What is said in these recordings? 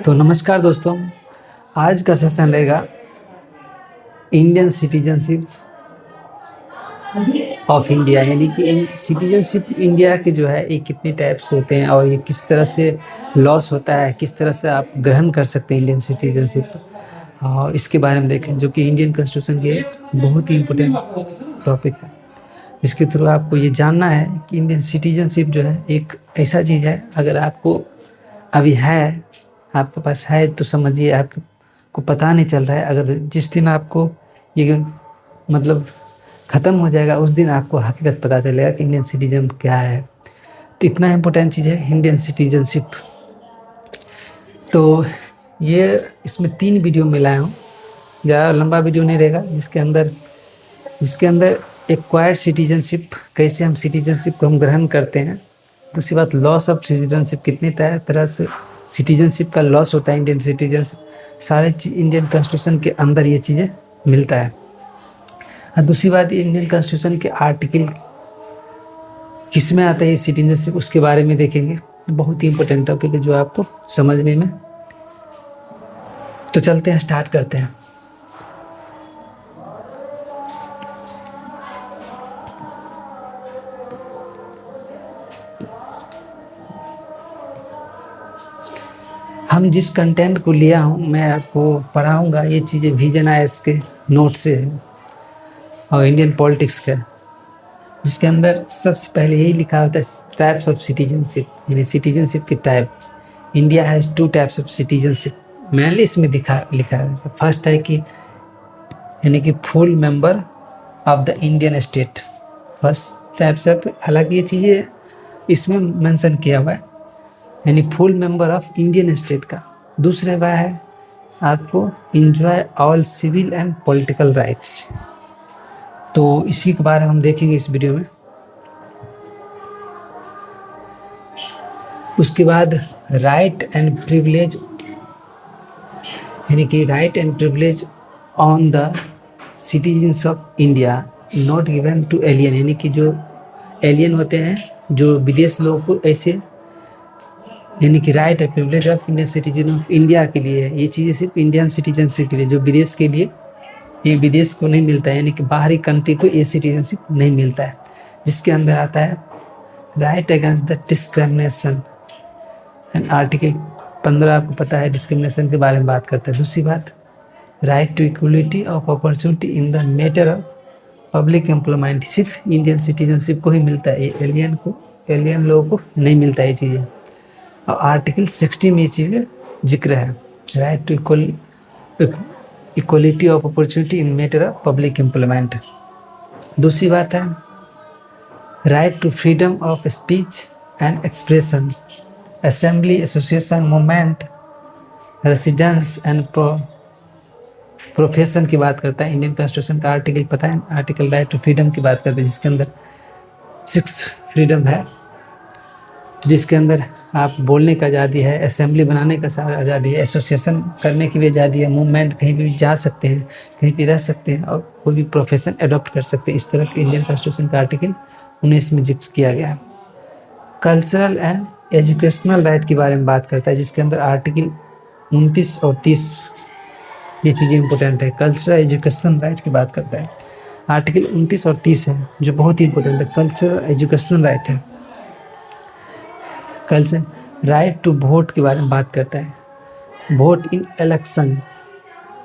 तो नमस्कार दोस्तों, आज का सेशन रहेगा इंडियन सिटीजनशिप ऑफ इंडिया, यानी कि सिटीजनशिप इंडिया के जो है ये कितने टाइप्स होते हैं और ये किस तरह से लॉस होता है, किस तरह से आप ग्रहण कर सकते हैं इंडियन सिटीजनशिप, और इसके बारे में देखें, जो कि इंडियन कॉन्स्टिट्यूशन के एक बहुत ही इम्पोर्टेंट टॉपिक है, जिसके थ्रू आपको ये जानना है कि इंडियन सिटीजनशिप जो है एक ऐसा चीज़ है, अगर आपको अभी है, आपके पास है तो समझिए आपको पता नहीं चल रहा है। अगर जिस दिन आपको ये मतलब ख़त्म हो जाएगा उस दिन आपको हकीकत पता चलेगा कि इंडियन सिटीजन क्या है। तो इतना इम्पोर्टेंट चीज़ है इंडियन सिटीजनशिप। तो ये इसमें 3 वीडियो मिलाया हूँ, ज़्यादा लंबा वीडियो नहीं रहेगा, जिसके अंदर एक्वायर्ड सिटीजनशिप, कैसे हम सिटीजनशिप को हम ग्रहण करते हैं। दूसरी बात, लॉस ऑफ सिटीजनशिप, कितनी तरह से सिटीजनशिप का लॉस होता है इंडियन सिटीजनशिप, सारे इंडियन कॉन्स्टिट्यूशन के अंदर ये चीज़ें मिलता है। और दूसरी बात, इंडियन कॉन्स्टिट्यूशन के आर्टिकल किस में आता है ये सिटीजनशिप, उसके बारे में देखेंगे। बहुत ही इंपॉर्टेंट टॉपिक है जो आपको समझने में। तो चलते हैं, स्टार्ट करते हैं। हम जिस कंटेंट को लिया हूँ, मैं आपको पढ़ाऊँगा, ये चीज़ें VisionIS के नोट से है और इंडियन पॉलिटिक्स का, जिसके अंदर सबसे पहले यही लिखा होता है टाइप्स ऑफ सिटीजनशिप, यानी सिटीजनशिप के type. India has 2 types of citizenship, mainly इसमें लिखा है। फर्स्ट है कि यानी कि full member of the Indian state, first types of, हालांकि ये चीज़ें इसमें मेंशन किया हुआ है, यानी full member of Indian state का। दूसरा वह है आपको enjoy all civil and political rights. तो इसी के बारे में हम देखेंगे इस वीडियो में। उसके बाद राइट एंड प्रिविलेज, यानी कि right and privilege on the citizens of India not given to alien, यानी कि जो एलियन होते हैं, जो विदेश लोगों को ऐसे, यानी कि राइट है privilege of Indian citizen of India के लिए है। ये चीज़ें सिर्फ इंडियन सिटीजनशिप के लिए, जो विदेश के लिए, ये विदेश को नहीं मिलता है, यानी कि बाहरी कंट्री को ये सिटीजनशिप नहीं मिलता है। जिसके अंदर आता है right against the discrimination, and article 15 आपको पता है डिस्क्रिमिनेशन के बारे में बात करता है। दूसरी बात, right to equality of opportunity in the matter of public employment, सिर्फ इंडियन सिटीजनशिप को ही मिलता है, एलियन लोगों को नहीं मिलता है ये चीज़ें। और आर्टिकल 60 में ये चीज़ का जिक्र है, right to equality of opportunity in matter of public employment. दूसरी बात है right to freedom of speech and expression, assembly, association, movement, residence and profession की बात करता है। इंडियन कॉन्स्टिट्यूशन का आर्टिकल पता है, आर्टिकल राइट टू फ्रीडम की बात करता है, जिसके अंदर 6 फ्रीडम है, तो जिसके अंदर आप बोलने का आज़ादी है, असेंबली बनाने का आज़ादी है, एसोसिएशन करने की भी आज़ादी है, मूवमेंट, कहीं भी जा सकते हैं, कहीं भी रह सकते हैं और कोई भी प्रोफेशन अडॉप्ट कर सकते हैं। इस तरह के इंडियन कॉन्स्टिट्यूशन का आर्टिकल 19 में जिक्र किया गया है। कल्चरल एंड एजुकेशनल राइट के बारे में बात करता है, जिसके अंदर आर्टिकल 29 और 30, ये चीज़ें इंपॉर्टेंट है। कल्चरल एजुकेशनल राइट की बात करता है, आर्टिकल 29 और 30 है, जो बहुत ही इंपॉर्टेंट है। कल्चरल एजुकेशनल राइट है। कल्चर राइट टू वोट के बारे में बात करता है, vote in election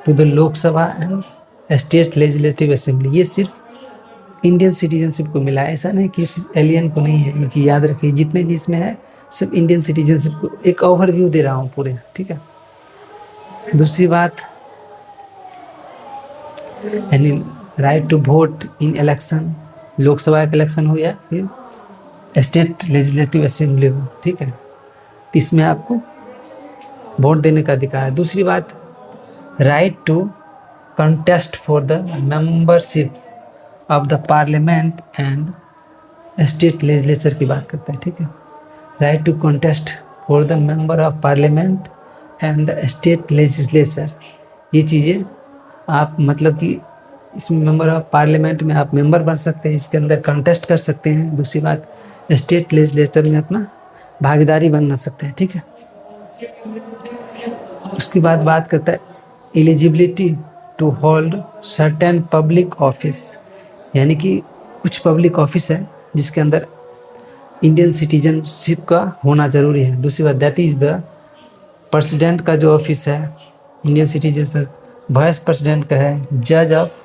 to the Lok Sabha and state legislative assembly, ये सिर्फ इंडियन सिटीजनशिप को मिला है, ऐसा नहीं कि एलियन को नहीं है। ये चीज़ याद रखिए, जितने भी इसमें है सब इंडियन सिटीजनशिप को एक ओवरव्यू दे रहा हूँ पूरे, ठीक है। दूसरी बात, यानी right to vote in election, Lok Sabha का इलेक्शन हो या फिर स्टेट लेजिस्लेटिव असेंबली हो, ठीक है, तो इसमें आपको वोट देने का अधिकार है। दूसरी बात, right to contest for the membership of the parliament and state legislature की बात करता है, ठीक है। Right to contest for the member of parliament and the state legislature, ये चीज़ें आप मतलब कि इसमें मेंबर ऑफ पार्लियामेंट में आप मेंबर बन सकते हैं, इसके अंदर कंटेस्ट कर सकते हैं। दूसरी बात, स्टेट लेजिस्लेचर में अपना भागीदारी बना सकते हैं, ठीक है। उसके बाद बात करता है eligibility to hold certain public office, यानी कि कुछ पब्लिक ऑफिस है जिसके अंदर इंडियन सिटीजनशिप का होना जरूरी है। दूसरी बात दैट इज द प्रेसिडेंट का जो ऑफिस है इंडियन सिटीजनशिप, वाइस प्रेसिडेंट का है, जज ऑफ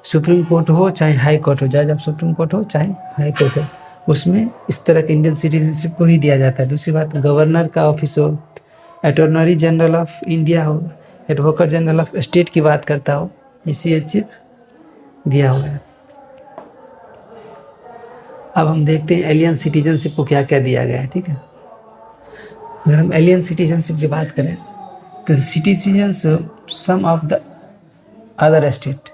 सुप्रीम कोर्ट हो चाहे हाई कोर्ट हो, जज ऑफ सुप्रीम कोर्ट हो चाहे हाई कोर्ट हो, उसमें इस तरह के इंडियन सिटीजनशिप को ही दिया जाता है। दूसरी बात गवर्नर का ऑफिस हो, अटॉर्नी जनरल ऑफ इंडिया हो, एडवोकेट जनरल ऑफ स्टेट की बात करता हो, इसी अचीव दिया हुआ है। अब हम देखते हैं एलियन सिटीजनशिप को क्या क्या दिया गया है, ठीक है। अगर हम एलियन सिटीजनशिप की बात करें तो citizens some of the other state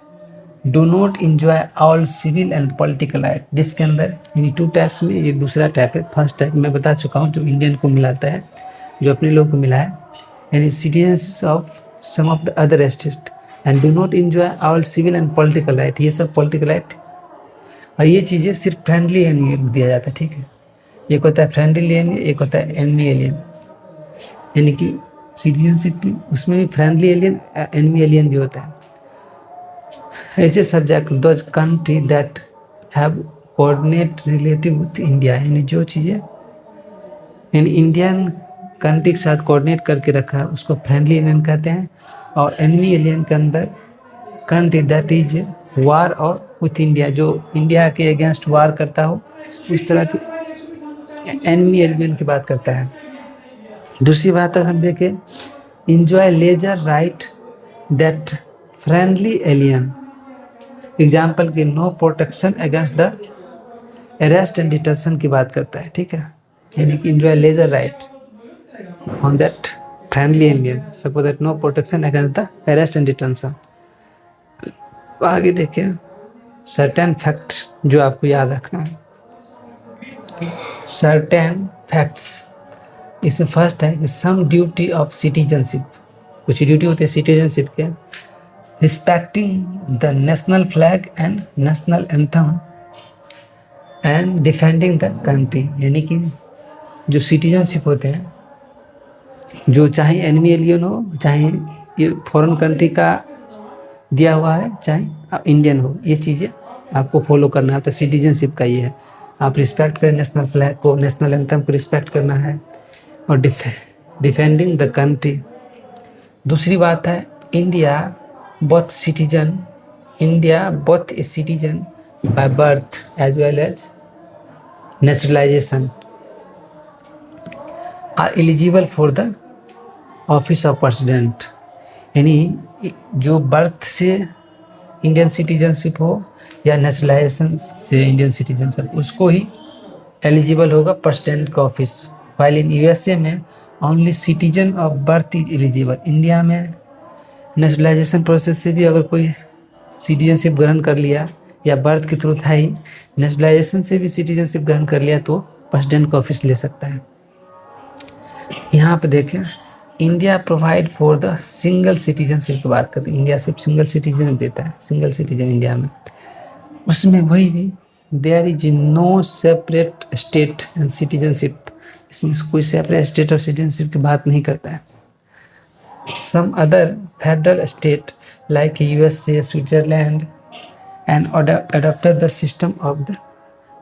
do not enjoy all civil and political right, जिसके अंदर यानी 2 टाइप्स में ये दूसरा टाइप है। फर्स्ट टाइप मैं बता चुका हूँ जो इंडियन को मिलाता है, जो अपने लोग को मिला है, यानी citizens of some of the other state and do not enjoy all civil and political right, ये सब पॉलिटिकल राइट और ये चीज़ें सिर्फ फ्रेंडली एलियन दिया जाता है, ठीक है। एक होता है फ्रेंडली एलियन, एक होता है एनिमी एलियन, यानी कि सिटीजनशिप उसमें भी फ्रेंडली एलियन एनिमी एलियन भी होता है। ऐसे subject those country that have coordinate relative with India, यानी जो चीज़ें यानी इंडियन कंट्री के साथ कोऑर्डिनेट करके रखा है उसको फ्रेंडली एलियन कहते हैं। और एनिमी एलियन के अंदर कंट्री दैट इज वार और विथ इंडिया, जो इंडिया के अगेंस्ट वार करता हो उस तरह की एनिमी एलियन की बात करता है। दूसरी बात अगर हम देखें enjoy leisure right that friendly alien, example के no protection against the arrest and detention की बात करता है, ठीक है। यानी कि enjoy leisure right on that friendly alien, suppose that no protection against the arrest and detention. आगे देखिए सर्टेन फैक्ट जो आपको याद रखना है, सर्टेन फैक्ट्स, इसमें फर्स्ट है कि सम ड्यूटी ऑफ सिटीजनशिप, कुछ ड्यूटी होते हैं सिटीजनशिप के, respecting the national flag and national anthem and defending the country, यानी कि जो सिटीजनशिप होते हैं जो चाहे एनिमी एलियन हो चाहे ये फॉरेन कंट्री का दिया हुआ है चाहे इंडियन हो, ये चीज़ें आपको फॉलो करना है। तो सिटीजनशिप का ये है आप रिस्पेक्ट करें नेशनल फ्लैग को, नेशनल एंथम को रिस्पेक्ट करना है और डिफेंडिंग द कंट्री। दूसरी बात है India both a citizen by birth as well as naturalization are eligible for the office of president, यानी जो बर्थ से इंडियन सिटीजनशिप हो या नेचुरलाइजेशन से इंडियन सिटीजनशिप उसको ही एलिजिबल होगा प्रेसिडेंट का ऑफिस। वाइल इन यूएसए में only citizen of birth is eligible. India में नेचुरलाइजेशन प्रोसेस से भी अगर कोई सिटीजनशिप ग्रहण कर लिया या बर्थ के थ्रू था ही, नेचुरलाइजेशन से भी सिटीजनशिप ग्रहण कर लिया तो प्रेसिडेंट का ऑफिस ले सकता है। यहाँ पे देखें India provide for the single citizenship की बात करते हैं, इंडिया सिर्फ सिंगल सिटीजन देता है, सिंगल सिटीजन इंडिया में, उसमें वही भी there is no separate state and citizenship, इसमें कोई सेपरेट स्टेट और सिटीजनशिप की बात नहीं करता है। Some other federal state like USA, Switzerland and adopted the system of the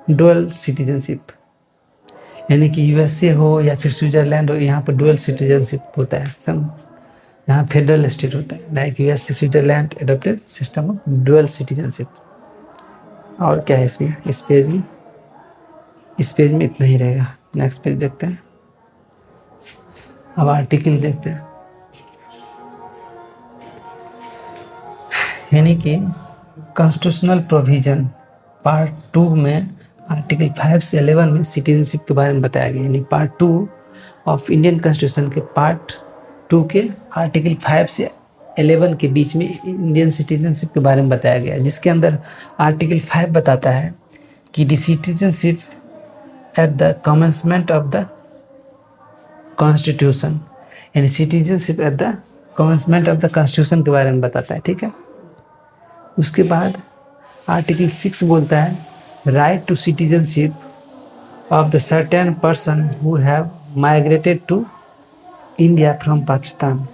dual citizenship, यानी कि यूएसए हो या फिर स्विट्जरलैंड हो, यहाँ पर डुअल सिटीजनशिप होता है। सब यहाँ फेडरल स्टेट होता है like USA, Switzerland adopted system of dual citizenship. और क्या है इसमें, इस पेज में इतना ही रहेगा। नेक्स्ट पेज देखते हैं। अब आर्टिकल देखते हैं, यानी कि कॉन्स्टिट्यूशनल प्रोविजन पार्ट 2 में आर्टिकल 5 से 11 में सिटीजनशिप के बारे में बताया गया, यानी पार्ट 2 ऑफ इंडियन कॉन्स्टिट्यूशन के पार्ट 2 के आर्टिकल 5 से 11 के बीच में इंडियन सिटीजनशिप के बारे में बताया गया, जिसके अंदर आर्टिकल 5 बताता है कि the citizenship at the commencement of the constitution, यानी citizenship at the commencement of the constitution के बारे में बताता है, ठीक है। उसके बाद आर्टिकल 6 बोलता है right to citizenship of the certain person who have migrated to India from Pakistan.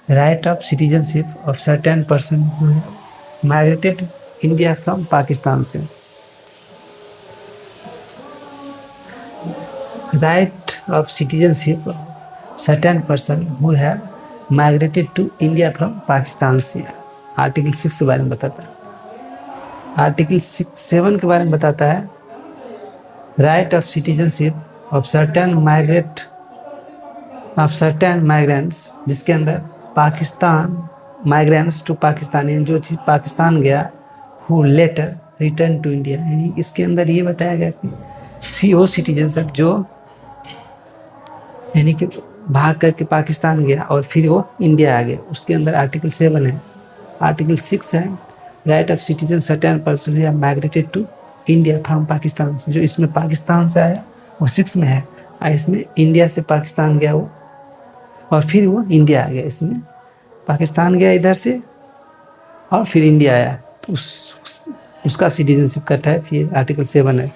Right of citizenship of certain person who have migrated to India from Pakistan से. Right of citizenship of certain person who have migrated to India from Pakistan से. Article 6 के बारे में बताता है. Article 7 के बारे में बताता है right of citizenship of certain migrants, जिसके अंदर पाकिस्तान माइग्रेंट्स टू पाकिस्तान, यानी जो चीज़ पाकिस्तान गया who later return to India, यानी इसके अंदर ये बताया गया कि CO सिटीजनशिप जो यानी कि भाग करके पाकिस्तान गया और फिर वो इंडिया आ गया, उसके अंदर आर्टिकल 7 है. आर्टिकल 6 है right of citizen certain person या migrated to India from Pakistan, जो इसमें पाकिस्तान से आया वो 6 में है, और इसमें इंडिया से पाकिस्तान गया वो और फिर वो इंडिया आ गया. इसमें पाकिस्तान गया इधर से और फिर इंडिया आया, तो उसका सिटीजनशिप कट है. फिर आर्टिकल 7 है.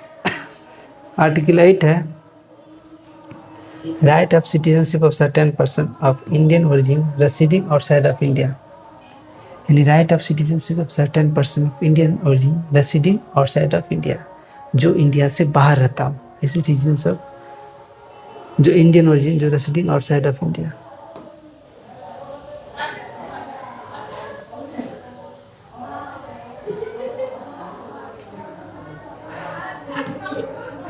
आर्टिकल 8 है right of citizenship of certain person of Indian origin residing outside of India, यानी right of citizenship of certain person of Indian origin residing outside of India, जो India से बाहर रहता हो, ऐसे सिटीजनशिप जो इंडियन ओरिजिन जो residing outside of India.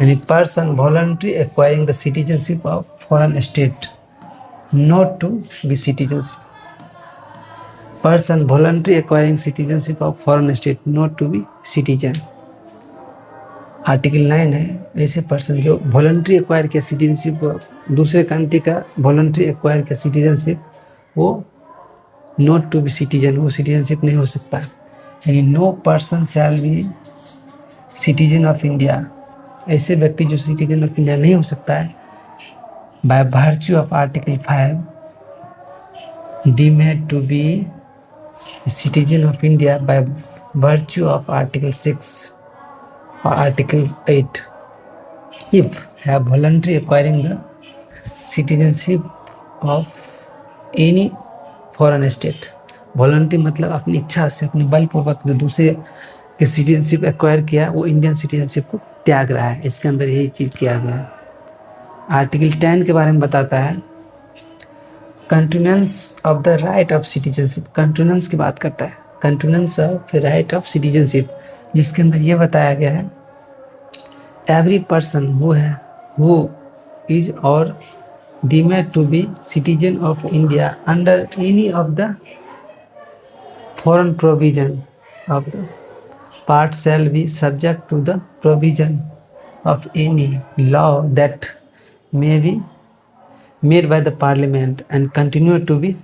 Any person voluntarily acquiring the citizenship of foreign state not to be citizenship. Person voluntarily acquiring citizenship of foreign state not to be citizen. Article 9 है ऐसे person जो voluntary acquire किया citizenship दूसरे country का voluntary acquire किया citizenship, वो not to be citizen, वो citizenship नहीं हो सकता. यानी no person shall be citizen of India, ऐसे व्यक्ति जो सिटीजन ऑफ इंडिया नहीं हो सकता है by virtue of article 5 deemed to be citizen of India by virtue of article 6 or article 8 if have voluntarily acquiring the citizenship of any foreign state. Voluntary मतलब अपनी इच्छा से अपने बलपूर्वक जो दूसरे के सिटीजनशिप एक्वायर किया वो इंडियन सिटीजनशिप को त्याग रहा है, इसके अंदर यही चीज़ किया गया है. आर्टिकल 10 के बारे में बताता है continuance of the right of citizenship. Continuance की बात करता है, continuance of right of citizenship, जिसके अंदर ये बताया गया है every person who is or deemed to be citizen of India under any of the foreign provision of the part shall be subject to the provision of any law that may be made by the parliament and continue to be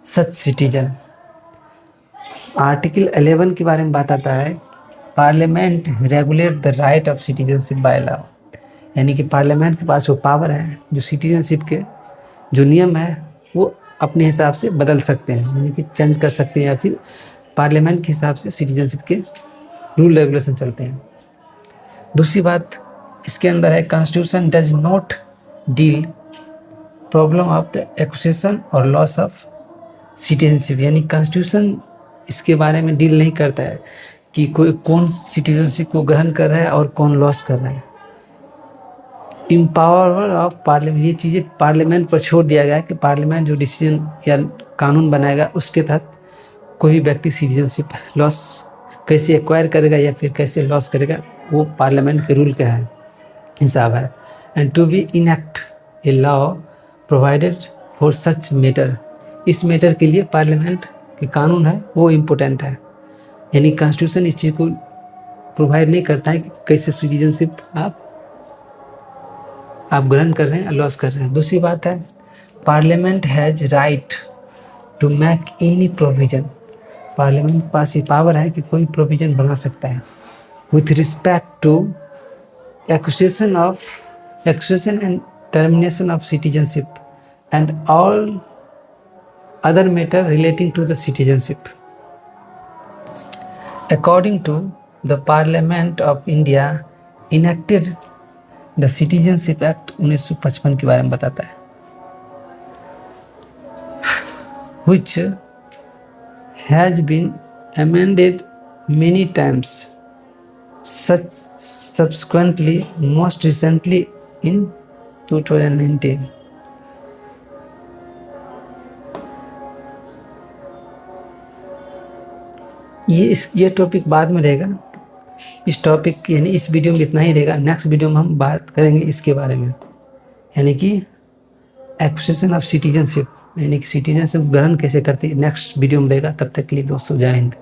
such citizen. Article 11 के बारे में बताता है parliament regulate the right of citizenship by law, यानी कि parliament के पास वो power है जो सिटीजनशिप के जो नियम है वो अपने हिसाब से बदल सकते हैं, यानी कि चेंज कर सकते हैं, या फिर पार्लियामेंट के हिसाब से सिटीजनशिप के रूल रेगुलेशन चलते हैं. दूसरी बात इसके अंदर है constitution does not deal problem of the acquisition और लॉस ऑफ सिटीजनशिप, यानी कॉन्स्टिट्यूशन इसके बारे में डील नहीं करता है कि कोई कौन सिटीजनशिप को ग्रहण कर रहा है और कौन लॉस कर रहा है. इम्पावर ऑफ पार्लियामेंट, ये चीज़ें पार्लियामेंट पर छोड़ दिया गया है कि पार्लियामेंट जो डिसीजन या कानून बनाएगा उसके तहत कोई व्यक्ति सिटीजनशिप लॉस कैसे एक्वायर करेगा या फिर कैसे लॉस करेगा वो पार्लियामेंट के रूल का है हिसाब है. And to be enact a law provided for such matter, इस मैटर के लिए पार्लियामेंट के कानून है वो इम्पोर्टेंट है, यानी कॉन्स्टिट्यूशन इस चीज़ को प्रोवाइड नहीं करता है कि कैसे सिटीजनशिप आप ग्रहण कर रहे हैं लॉस कर रहे हैं. दूसरी बात है parliament has right to make any provision, parliament के पास ये पावर है कि कोई प्रोविजन बना सकता है with respect to acquisition and termination of citizenship and all other matter relating to the citizenship. According to the Parliament of India enacted the citizenship act 1955 के बारे में बताता है, which has been amended many times, such subsequently, most recently in 2019. ये topic बाद में रहेगा। इस टॉपिक यानी इस वीडियो में इतना ही रहेगा। नेक्स्ट वीडियो में हम बात करेंगे इसके बारे में, यानी कि एक्विजिशन ऑफ सिटीजनशिप, यानी कि सिटीजनशिप ग्रहण कैसे करते हैं। नेक्स्ट वीडियो में रहेगा। तब तक के लिए दोस्तों जय हिंद।